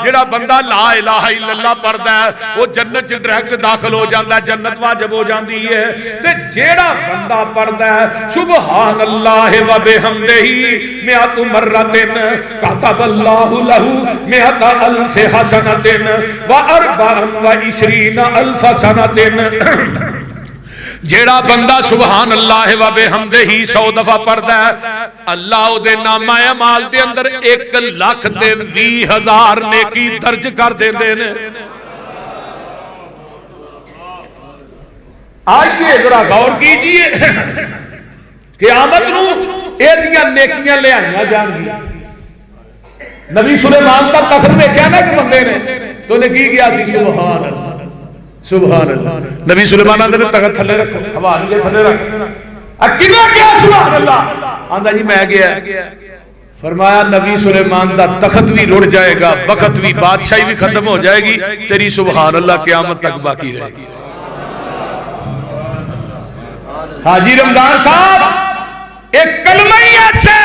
جڑا بندہ لا الہ الا اللہ پڑھدا ہے وہ جنت چ ڈائریکٹ داخل ہو جاندا ہے، جنت واجب ہو جاندی ہے۔ تے جیڑا بندہ پڑھدا ہے سبحان اللہ و بحمدہ مئۃ مرۃ کتب اللہ لہ مئۃ الف حسنۃ و اربع و عشرین الف سنۃ، جیڑا بندہ سبحان اللہ و بحمدہ 100 دفعہ پڑھدا ہے اللہ او دے نامہ اعمال دے اندر 1,20,000 نیکی درج کر دیندے نے۔ آئیے ذرا غور کیجئے، قیامت نو ایدیاں نیکیاں لے آئیاں جان گی۔ نبی سلیمان کا تخت دیکھا نا کہ بندے نے تو نے کی کیا سی سبحان اللہ سبحان اللہ، نبی سلیمان نے تخت تھلے رکھا، ہوا نہیں تھلے رکھا، کنا کیا سبحان اللہ آندا جی میں گیا، فرمایا نبی سلیمان دا تخت بھی رڑ جائے گا، وقت بھی، بادشاہی بھی ختم ہو جائے گی، تیری سبحان اللہ قیامت تک باقی رہے گی۔ حاجی رمضان صاحب ایک کلمہ ہی ایسے